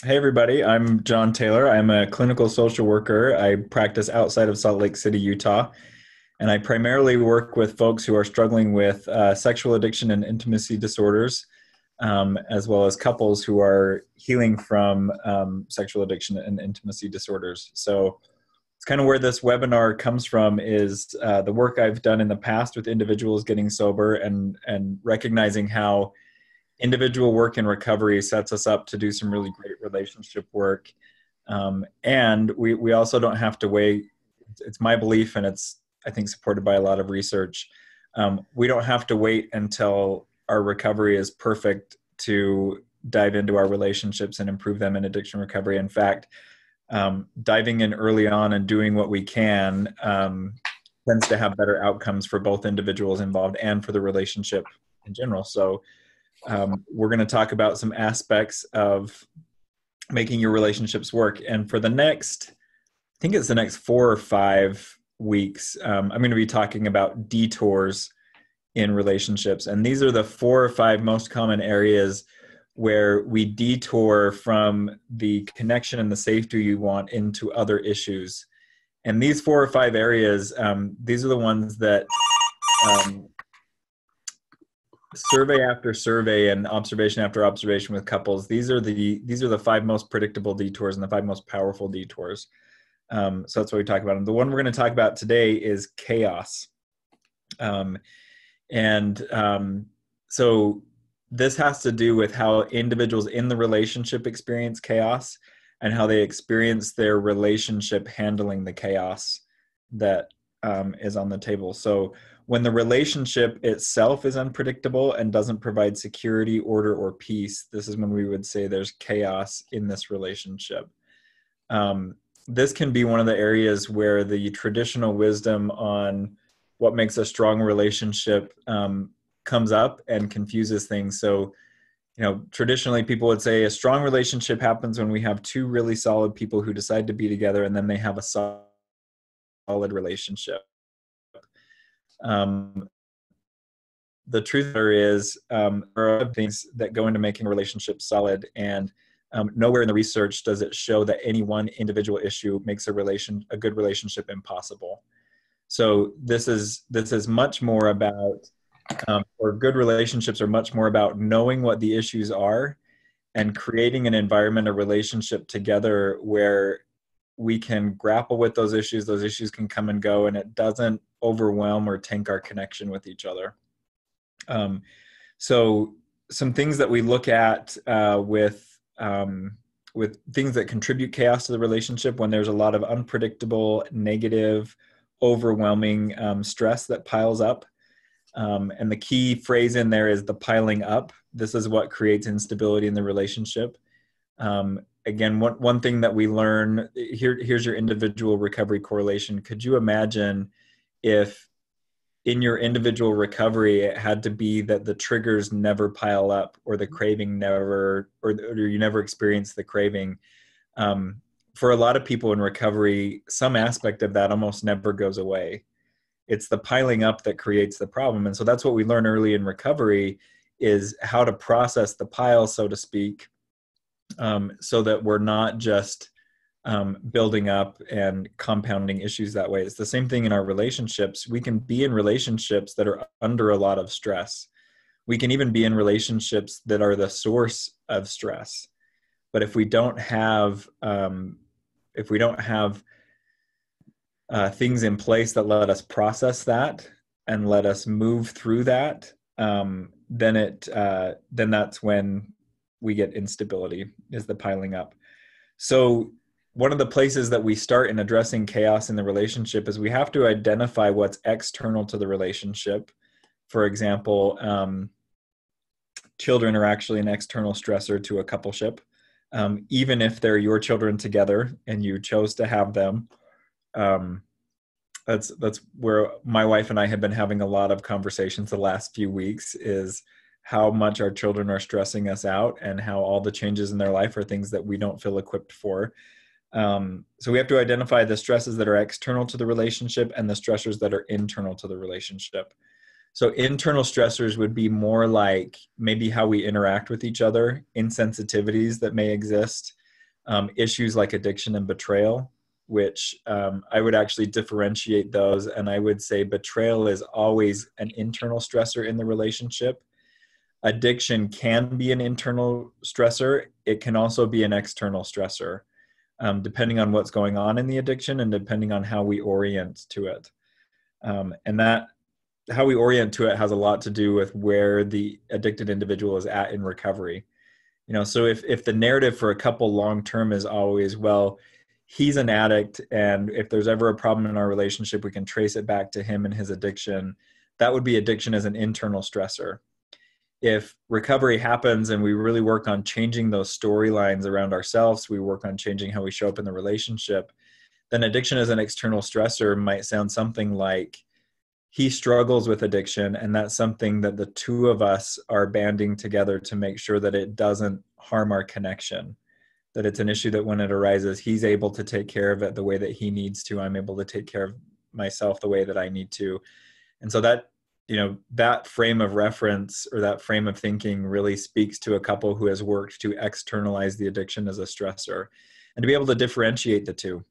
Hey everybody, I'm Jon Taylor. I'm a clinical social worker. I practice outside of Salt Lake City, Utah, and I primarily work with folks who are struggling with sexual addiction and intimacy disorders, as well as couples who are healing from sexual addiction and intimacy disorders. So it's kind of where this webinar comes from is the work I've done in the past with individuals getting sober and recognizing how individual work in recovery sets us up to do some really great relationship work. And we also don't have to wait. It's my belief, and it's, I think, supported by a lot of research. We don't have to wait until our recovery is perfect to dive into our relationships and improve them in addiction recovery. In fact, diving in early on and doing what we can tends to have better outcomes for both individuals involved and for the relationship in general. So we're going to talk about some aspects of making your relationships work. And for the next, I think it's the next 4 or 5 weeks, I'm going to be talking about detours in relationships. And these are the 4 or 5 most common areas where we detour from the connection and the safety you want into other issues. And these 4 or 5 areas, these are the ones that survey after survey and observation after observation with couples, these are the 5 most predictable detours and the 5 most powerful detours. So that's what we talk about. And the one we're going to talk about today is chaos. So this has to do with how individuals in the relationship experience chaos and how they experience their relationship handling the chaos that is on the table. So when the relationship itself is unpredictable and doesn't provide security, order, or peace, this is when we would say there's chaos in this relationship. This can be one of the areas where the traditional wisdom on what makes a strong relationship comes up and confuses things. So, traditionally people would say a strong relationship happens when we have 2 really solid people who decide to be together and then they have a solid relationship. The truth there is there are other things that go into making a relationship solid, and nowhere in the research does it show that any one individual issue makes a good relationship impossible. So this is much more about, or good relationships are much more about knowing what the issues are and creating an environment, a relationship together where we can grapple with those issues. Those issues can come and go, and it doesn't overwhelm or tank our connection with each other. So some things that we look at with things that contribute chaos to the relationship when there's a lot of unpredictable, negative, overwhelming stress that piles up. And the key phrase in there is the piling up. This is what creates instability in the relationship. Again, one thing that we learn, here's your individual recovery correlation. Could you imagine if in your individual recovery, it had to be that the triggers never pile up or the craving never, or you never experience the craving? For a lot of people in recovery, some aspect of that almost never goes away. It's the piling up that creates the problem. And so that's what we learn early in recovery is how to process the pile, so to speak, so that we're not just building up and compounding issues that way. It's the same thing in our relationships. We can be in relationships that are under a lot of stress. We can even be in relationships that are the source of stress. But if we don't have things in place that let us process that and let us move through that, then that's when we get instability, is the piling up. So one of the places that we start in addressing chaos in the relationship is we have to identify what's external to the relationship. For example, children are actually an external stressor to a coupleship. Even if they're your children together and you chose to have them, that's where my wife and I have been having a lot of conversations the last few weeks, is how much our children are stressing us out and how all the changes in their life are things that we don't feel equipped for. So we have to identify the stresses that are external to the relationship and the stressors that are internal to the relationship. So internal stressors would be more like maybe how we interact with each other, insensitivities that may exist, issues like addiction and betrayal, which I would actually differentiate those. And I would say betrayal is always an internal stressor in the relationship. Addiction can be an internal stressor. It can also be an external stressor, depending on what's going on in the addiction and depending on how we orient to it. And that how we orient to it has a lot to do with where the addicted individual is at in recovery. So if the narrative for a couple long term is always, well, he's an addict, and if there's ever a problem in our relationship, we can trace it back to him and his addiction, that would be addiction as an internal stressor. If recovery happens and we really work on changing those storylines around ourselves, we work on changing how we show up in the relationship, then addiction as an external stressor might sound something like, he struggles with addiction, and that's something that the two of us are banding together to make sure that it doesn't harm our connection, that it's an issue that when it arises, he's able to take care of it the way that he needs to. I'm able to take care of myself the way that I need to. And so that, that frame of reference or that frame of thinking really speaks to a couple who has worked to externalize the addiction as a stressor and to be able to differentiate the two.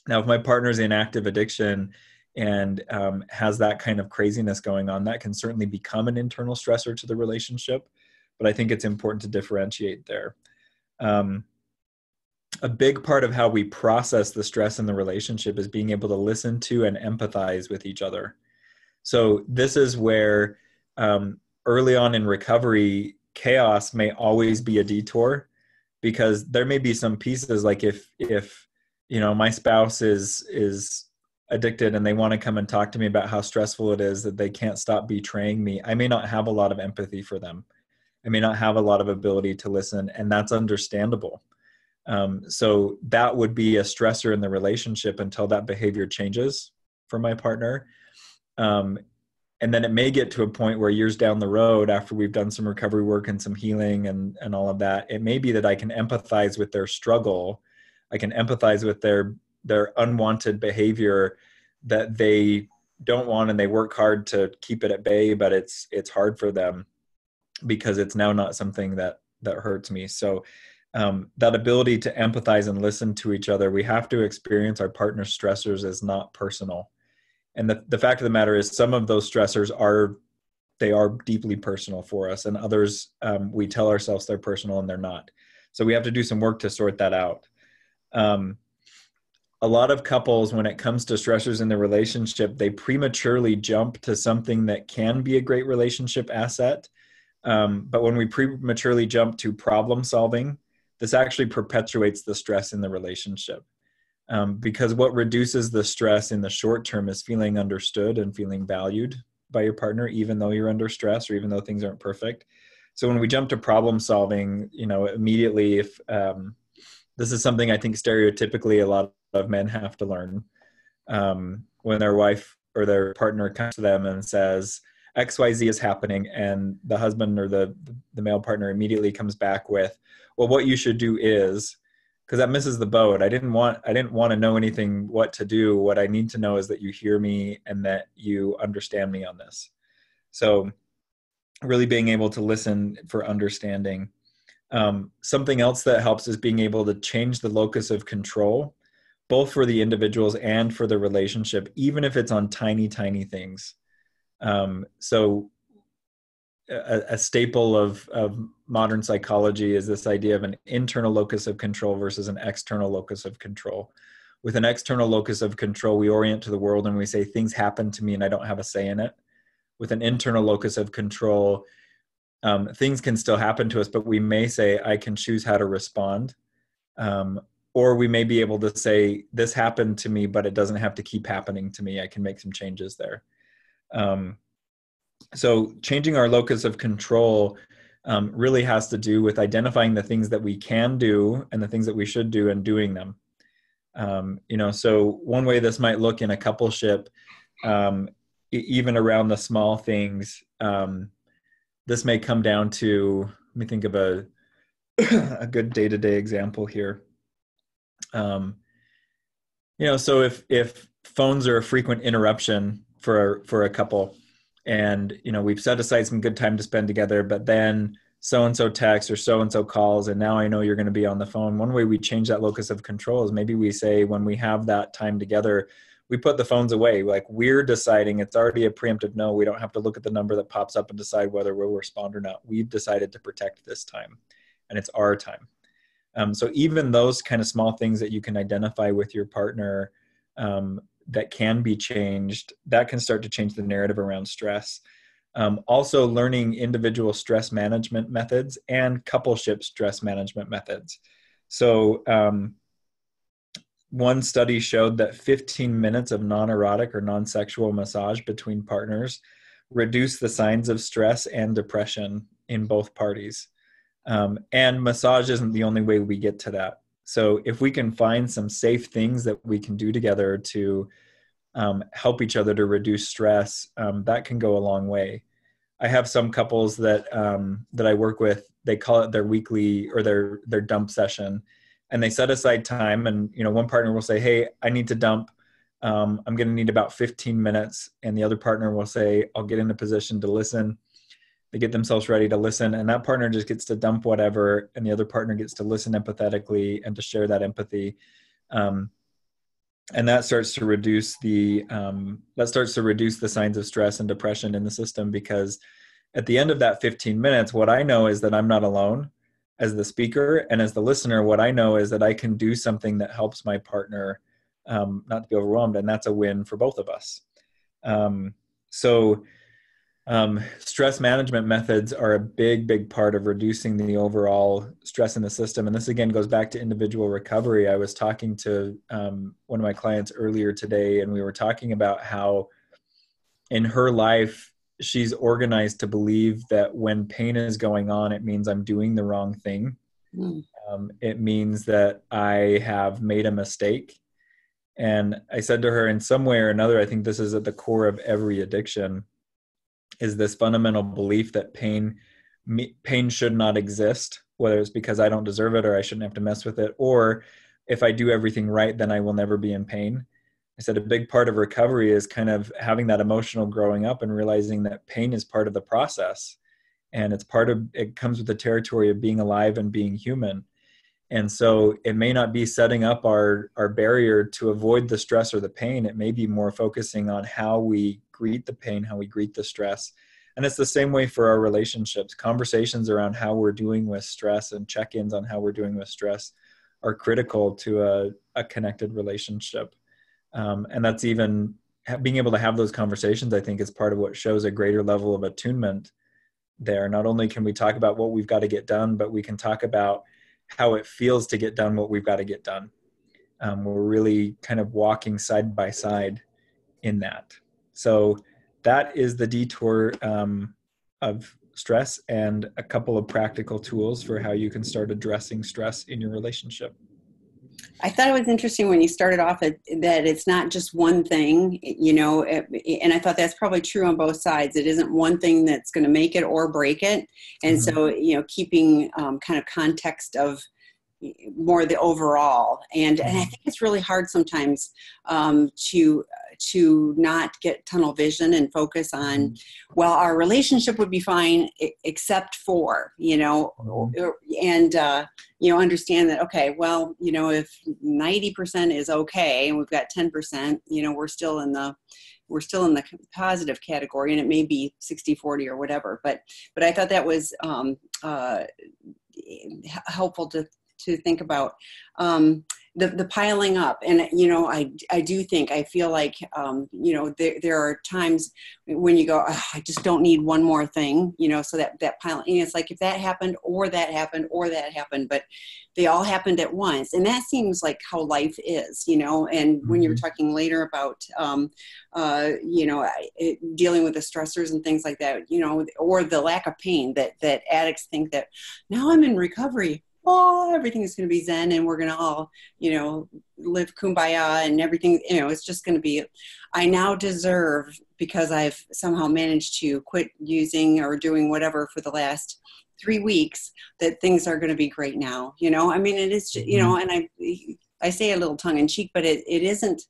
Now, if my partner's in active addiction and has that kind of craziness going on, that can certainly become an internal stressor to the relationship. But I think it's important to differentiate there. A big part of how we process the stress in the relationship is being able to listen to and empathize with each other. So this is where early on in recovery, chaos may always be a detour, because there may be some pieces like if my spouse is addicted and they want to come and talk to me about how stressful it is that they can't stop betraying me, I may not have a lot of empathy for them. I may not have a lot of ability to listen, and that's understandable. So that would be a stressor in the relationship until that behavior changes for my partner. And then it may get to a point where years down the road, after we've done some recovery work and some healing and all of that, it may be that I can empathize with their struggle. I can empathize with their unwanted behavior that they don't want, and they work hard to keep it at bay, but it's hard for them because it's now not something that hurts me. So that ability to empathize and listen to each other, we have to experience our partner's stressors as not personal. And the fact of the matter is, some of those stressors are deeply personal for us, and others we tell ourselves they're personal and they're not. So we have to do some work to sort that out. A lot of couples, when it comes to stressors in the relationship, they prematurely jump to something that can be a great relationship asset. But when we prematurely jump to problem solving, this actually perpetuates the stress in the relationship. Because what reduces the stress in the short term is feeling understood and feeling valued by your partner, even though you're under stress or even though things aren't perfect. So when we jump to problem solving, immediately, if this is something I think stereotypically a lot of men have to learn, when their wife or their partner comes to them and says XYZ is happening, and the husband or the male partner immediately comes back with, well, what you should do is, because that misses the boat. I didn't want to know anything what to do. What I need to know is that you hear me and that you understand me on this. So really being able to listen for understanding. Something else that helps is being able to change the locus of control, both for the individuals and for the relationship, even if it's on tiny, tiny things. So a staple of modern psychology is this idea of an internal locus of control versus an external locus of control. With an external locus of control, we orient to the world and we say things happen to me and I don't have a say in it. With an internal locus of control, things can still happen to us, but we may say, I can choose how to respond. Or we may be able to say, this happened to me, but it doesn't have to keep happening to me. I can make some changes there. So changing our locus of control really has to do with identifying the things that we can do and the things that we should do and doing them. So one way this might look in a coupleship, even around the small things, this may come down to, let me think of a good day-to-day example here. So if phones are a frequent interruption for a couple, and we've set aside some good time to spend together, but then so-and-so texts or so-and-so calls, and now I know you're going to be on the phone. One way we change that locus of control is maybe we say, when we have that time together, we put the phones away. Like, we're deciding, it's already a preemptive no. We don't have to look at the number that pops up and decide whether we'll respond or not. We've decided to protect this time, and it's our time. So even those kind of small things that you can identify with your partner that can be changed, that can start to change the narrative around stress. Also learning individual stress management methods and coupleship stress management methods. So one study showed that 15 minutes of non-erotic or non-sexual massage between partners reduce the signs of stress and depression in both parties. And massage isn't the only way we get to that. So if we can find some safe things that we can do together to help each other to reduce stress, that can go a long way. I have some couples that that I work with. They call it their weekly or their dump session, and they set aside time. And one partner will say, "Hey, I need to dump. I'm going to need about 15 minutes," and the other partner will say, "I'll get in a position to listen." They get themselves ready to listen, and that partner just gets to dump whatever, and the other partner gets to listen empathetically and to share that empathy. And that starts to reduce the signs of stress and depression in the system, because at the end of that 15 minutes, what I know is that I'm not alone as the speaker, and as the listener, what I know is that I can do something that helps my partner not to be overwhelmed, and that's a win for both of us. Stress management methods are a big part of reducing the overall stress in the system. And this again goes back to individual recovery. I was talking to one of my clients earlier today, and we were talking about how in her life, she's organized to believe that when pain is going on, it means I'm doing the wrong thing. It means that I have made a mistake. And I said to her, in some way or another, I think this is at the core of every addiction, is this fundamental belief that pain should not exist, whether it's because I don't deserve it or I shouldn't have to mess with it, or if I do everything right, then I will never be in pain. I said a big part of recovery is kind of having that emotional growing up and realizing that pain is part of the process, and it comes with the territory of being alive and being human. And so it may not be setting up our barrier to avoid the stress or the pain. It may be more focusing on how we greet the pain, how we greet the stress. And it's the same way for our relationships. Conversations around how we're doing with stress and check-ins on how we're doing with stress are critical to a connected relationship. And that's even being able to have those conversations, I think, is part of what shows a greater level of attunement there. Not only can we talk about what we've got to get done, but we can talk about how it feels to get done what we've got to get done. We're really kind of walking side by side in that. So that is the detour of stress, and a couple of practical tools for how you can start addressing stress in your relationship. I thought it was interesting when you started off that it's not just one thing, and I thought that's probably true on both sides. It isn't one thing that's going to make it or break it. And so, keeping kind of context of more the overall. And I think it's really hard sometimes to not get tunnel vision and focus on, well, our relationship would be fine except for, understand that, okay, well, if 90% is okay and we've got 10%, we're still in the positive category, and it may be 60-40 or whatever. But I thought that was helpful to think about. The piling up. And, I do think, I feel like, there are times when you go, oh, I just don't need one more thing, so that piling, and it's like, if that happened or that happened or that happened, but they all happened at once. And that seems like how life is, and when you were talking later about, dealing with the stressors and things like that, or the lack of pain that addicts think that now I'm in recovery, oh, everything is going to be Zen and we're going to all, live kumbaya and everything, it's just going to be, I now deserve, because I've somehow managed to quit using or doing whatever for the last 3 weeks, that things are going to be great now, it is, and I say a little tongue in cheek, but it isn't,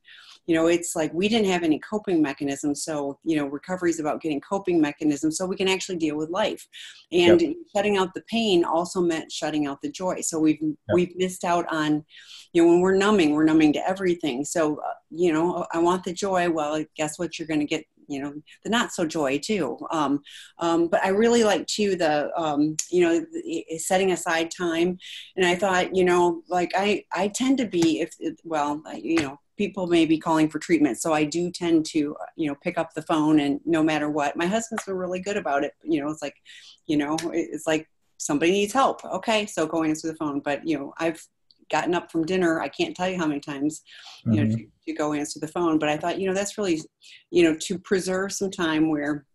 it's like we didn't have any coping mechanisms. So, recovery is about getting coping mechanisms so we can actually deal with life. And Yep. shutting out the pain also meant shutting out the joy. So Yep. we've missed out on, when we're numbing to everything. So, I want the joy. Well, guess what? You're going to get, the not so joy too. But I really like too, setting aside time. And I thought, like I tend to be, people may be calling for treatment. So I do tend to, pick up the phone, and no matter what, my husband's been really good about it. It's like somebody needs help. Okay. So go answer the phone. But, I've gotten up from dinner. I can't tell you how many times, to go answer the phone. But I thought, that's really, to preserve some time where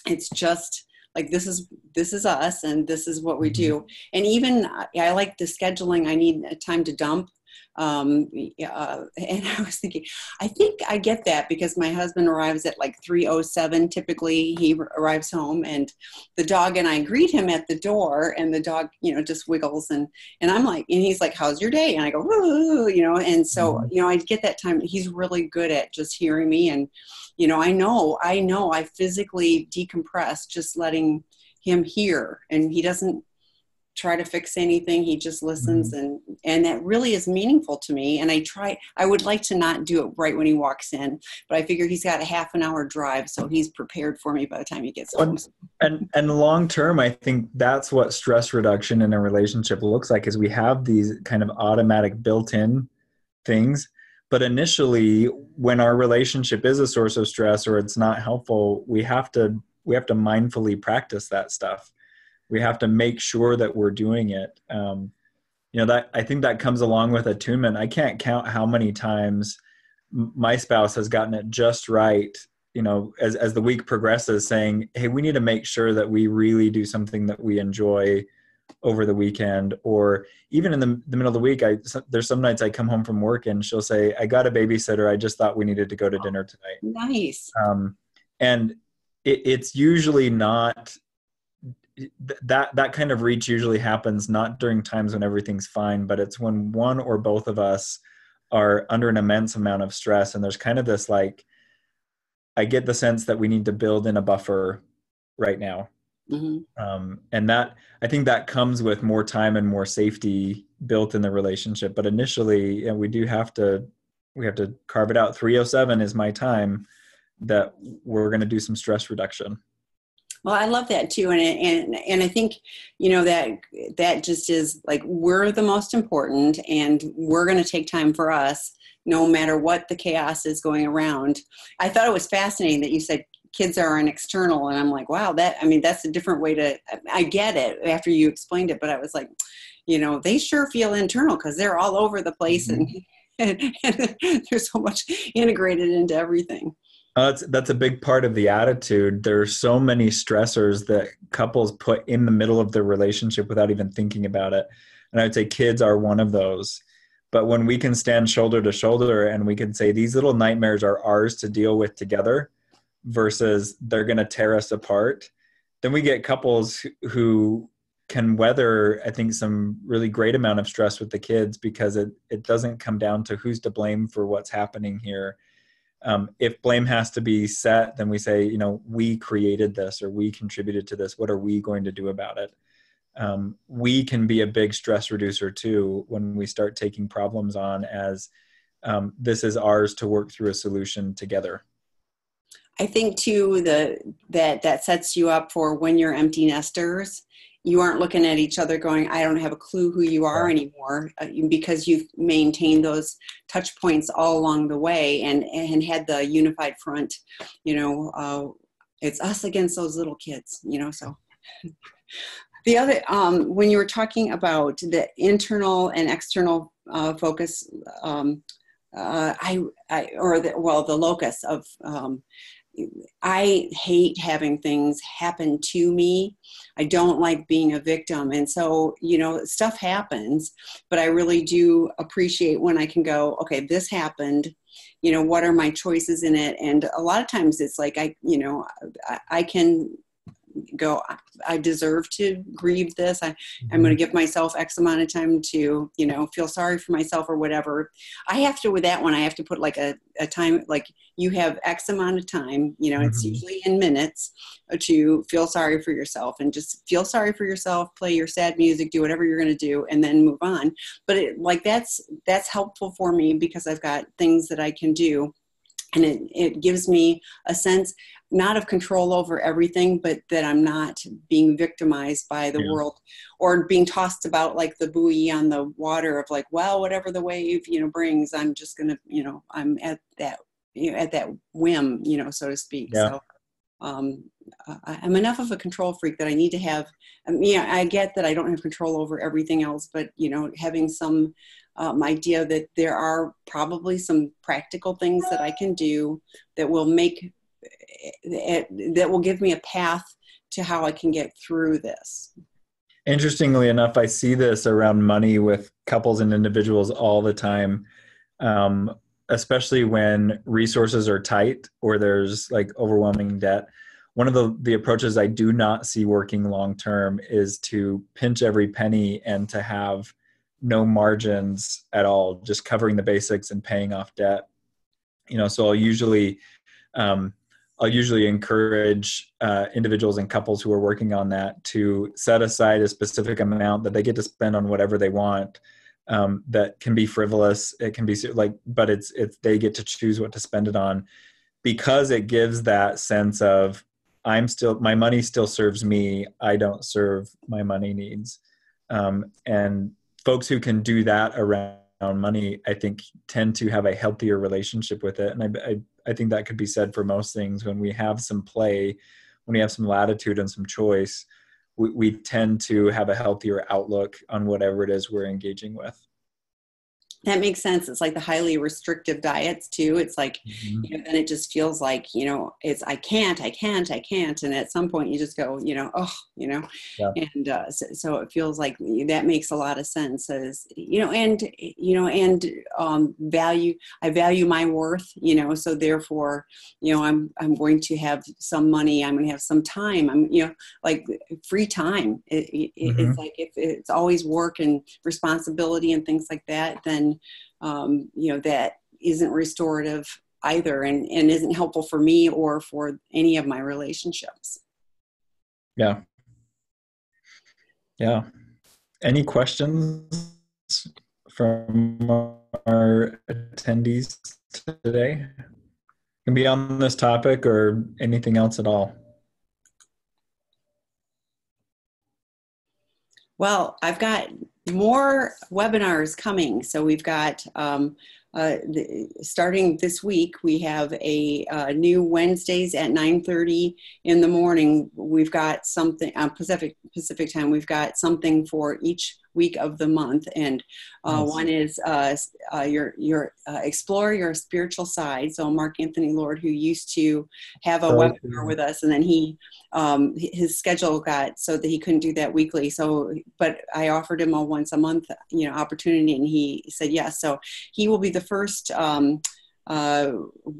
it's just like, this is us, and this is what we do. And even I like the scheduling. I need a time to dump. And I was thinking, I think I get that because my husband arrives at like 3:07. Typically he arrives home, and the dog and I greet him at the door, and the dog, just wiggles, and I'm like, and he's like, how's your day? And I go, woo, and so, I get that time. He's really good at just hearing me. And, I know I physically decompress just letting him hear, and he doesn't try to fix anything. He just listens, and that really is meaningful to me. And I would like to not do it right when he walks in, but I figure he's got a half an hour drive, so he's prepared for me by the time he gets home. And long term, I think that's what stress reduction in a relationship looks like, is we have these kind of automatic built-in things. But initially, when our relationship is a source of stress or it's not helpful, we have to mindfully practice that stuff. We have to make sure that we're doing it. That I think that comes along with attunement. I can't count how many times my spouse has gotten it just right, as the week progresses, saying, hey, we need to make sure that we really do something that we enjoy over the weekend. Or even in the middle of the week, there's some nights I come home from work and she'll say, I got a babysitter. I just thought we needed to go to dinner tonight. Nice. And it's usually not, that kind of reach usually happens not during times when everything's fine, but it's when one or both of us are under an immense amount of stress. And there's kind of this, like, I get the sense that we need to build in a buffer right now. And that, I think that comes with more time and more safety built in the relationship. But initially, we have to carve it out. 3:07 is my time that we're going to do some stress reduction. Well, I love that too. And I think, that just is like, we're the most important, and we're going to take time for us no matter what the chaos is going around. I thought it was fascinating that you said kids are an external, and I'm like, wow, that's a different way to, I get it after you explained it, but I was like, they sure feel internal because they're all over the place, and there's so much integrated into everything. That's a big part of the attitude. There's so many stressors that couples put in the middle of their relationship without even thinking about it. And I would say kids are one of those. But when we can stand shoulder to shoulder and we can say these little nightmares are ours to deal with together versus they're going to tear us apart, then we get couples who can weather, I think, some really great amount of stress with the kids, because it doesn't come down to who's to blame for what's happening here. If blame has to be set, then we say, we created this, or we contributed to this. What are we going to do about it? We can be a big stress reducer too when we start taking problems on as this is ours to work through a solution together. I think too that sets you up for when you're empty nesters. You aren't looking at each other going, I don't have a clue who you are anymore, because you've maintained those touch points all along the way and had the unified front, it's us against those little kids, so. The other, when you were talking about the internal and external focus, the locus of, I hate having things happen to me. I don't like being a victim. And so, stuff happens, but I really do appreciate when I can go, okay, this happened, what are my choices in it? And a lot of times it's like, I can go, I deserve to grieve this. I'm going to give myself X amount of time to, feel sorry for myself or whatever. I have to, with that one, I have to put like a time, like you have X amount of time, it's usually in minutes, to feel sorry for yourself, and just feel sorry for yourself, play your sad music, do whatever you're going to do, and then move on. But that's helpful for me because I've got things that I can do. And it gives me a sense, not of control over everything, but that I'm not being victimized by the world, or being tossed about like the buoy on the water of like, well, whatever the wave, brings, I'm just going to, I'm at that, at that whim, so to speak. Yeah. So I'm enough of a control freak that I need to have, I get that I don't have control over everything else, but, having some idea that there are probably some practical things that I can do that will that will give me a path to how I can get through this. Interestingly enough, I see this around money with couples and individuals all the time, especially when resources are tight or there's like overwhelming debt. One of the approaches I do not see working long-term is to pinch every penny and to have no margins at all, just covering the basics and paying off debt. So I'll usually encourage individuals and couples who are working on that to set aside a specific amount that they get to spend on whatever they want. That can be frivolous. It can be but it's they get to choose what to spend it on, because it gives that sense of my money still serves me. I don't serve my money needs. And folks who can do that around money, I think, tend to have a healthier relationship with it. And I think that could be said for most things. When we have some play, when we have some latitude and some choice, we tend to have a healthier outlook on whatever it is we're engaging with. That makes sense. It's like the highly restrictive diets too. It's like, then it just feels like, it's, I can't. And at some point you just go, Yeah. And so it feels like that makes a lot of sense as, I value my worth, so therefore, I'm going to have some money. I'm going to have some time. I'm, like free time. It's like, if it's always work and responsibility and things like that, then that isn't restorative either, and isn't helpful for me or for any of my relationships. Yeah. Any questions from our attendees today? It can be on this topic or anything else at all. Well, I've got more webinars coming. So we've got, starting this week, we have a new Wednesdays at 9:30 in the morning. We've got something, Pacific time, we've got something for each week of the month. And nice. One is your explore your spiritual side. So Mark Anthony Lord, who used to have a webinar with us, and then his schedule got so that he couldn't do that weekly. So, but I offered him a once a month, opportunity, and he said yes. So he will be the first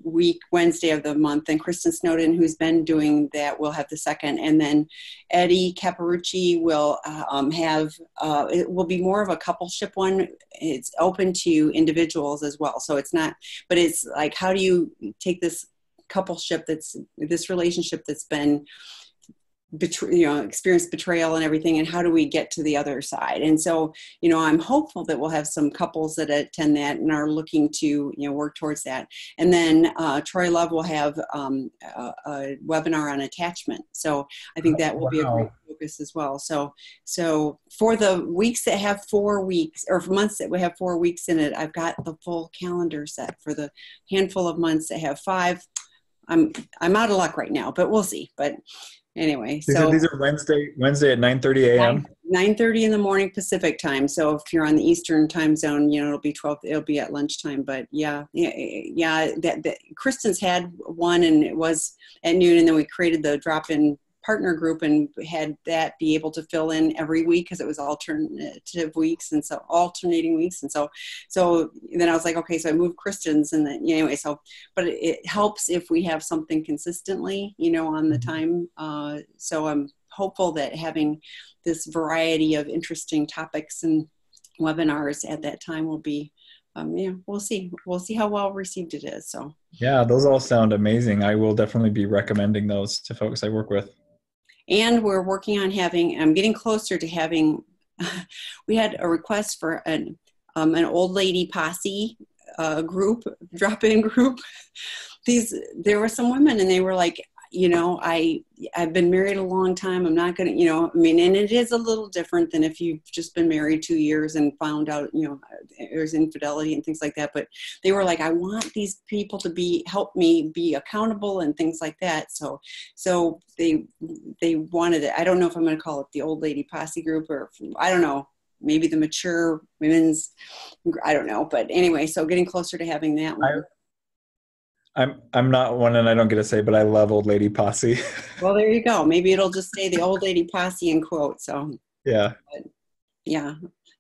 week Wednesday of the month, and Kristen Snowden, who's been doing that, will have the second, and then Eddie Caparucci will have it will be more of a coupleship one. It's open to individuals as well, so it's not, but it's like, how do you take this coupleship, this relationship that's been experienced betrayal and everything, and how do we get to the other side? And so, I'm hopeful that we'll have some couples that attend that and are looking to, work towards that. And then Troy Love will have a webinar on attachment. So I think that will be a great focus as well. So for the weeks that have 4 weeks, or for months that we have 4 weeks in it, I've got the full calendar set. For the handful of months that have 5, I'm out of luck right now, but we'll see. But anyway, so these are Wednesday at 9:30 a.m. 9:30 in the morning Pacific time. So if you're on the Eastern time zone, it'll be 12. It'll be at lunchtime. But yeah. That Kristen's had one, and it was at noon, and then we created the drop-in partner group and had that be able to fill in every week because it was alternative weeks and so alternating weeks. And so then I was like, okay, so I moved Christians and then anyway, so, but it helps if we have something consistently, on the time. So I'm hopeful that having this variety of interesting topics and webinars at that time will be, we'll see how well received it is. So yeah, those all sound amazing. I will definitely be recommending those to folks I work with. And we're working on I'm getting closer to having, we had a request for an old lady posse group, drop-in group. There were some women and they were like, I've been married a long time. I'm not going to, and it is a little different than if you've just been married 2 years and found out, there's infidelity and things like that. But they were like, I want these people to help me be accountable and things like that. So they wanted it. I don't know if I'm going to call it the old lady posse group or I don't know, maybe the mature women's, I don't know. But anyway, so getting closer to having that one. I'm not one and I don't get to say, but I love Old Lady Posse. Well, there you go. Maybe it'll just say the old lady posse in quote. So yeah. But, yeah,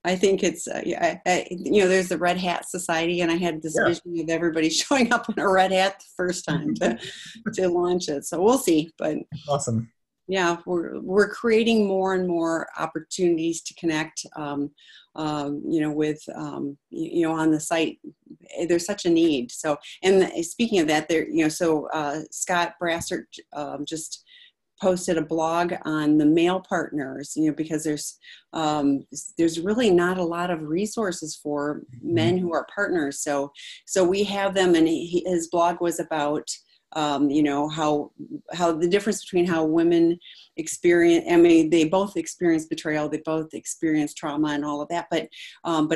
I think it's, there's the Red Hat Society and I had this vision of everybody showing up in a red hat the first time to launch it. So we'll see, but awesome. Yeah, we're creating more and more opportunities to connect, with, on the site. There's such a need. So, and speaking of that, Scott Brassard just posted a blog on the male partners, because there's really not a lot of resources for men who are partners. So we have them, and his blog was about how the difference between how women experience, they both experience betrayal, they both experience trauma and all of that, but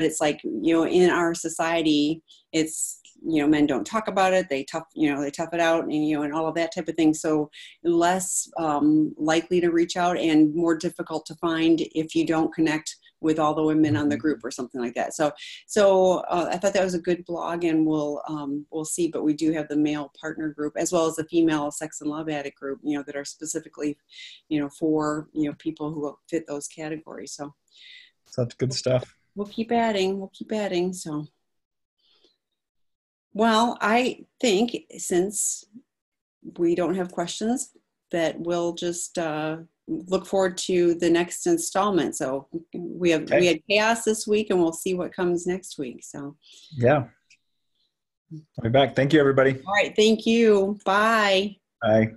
it's like, in our society, it's, men don't talk about it, they tough it out and all of that type of thing. So less likely to reach out and more difficult to find if you don't connect with all the women on the group or something like that. So I thought that was a good blog, and we'll see. But we do have the male partner group as well as the female sex and love addict group, that are specifically, for people who fit those categories. So such good stuff. We'll keep adding. So, well, I think since we don't have questions, that we'll just look forward to the next installment. So we had chaos this week, and we'll see what comes next week. So yeah, I'll be back. Thank you, everybody. All right. Thank you. Bye. Bye.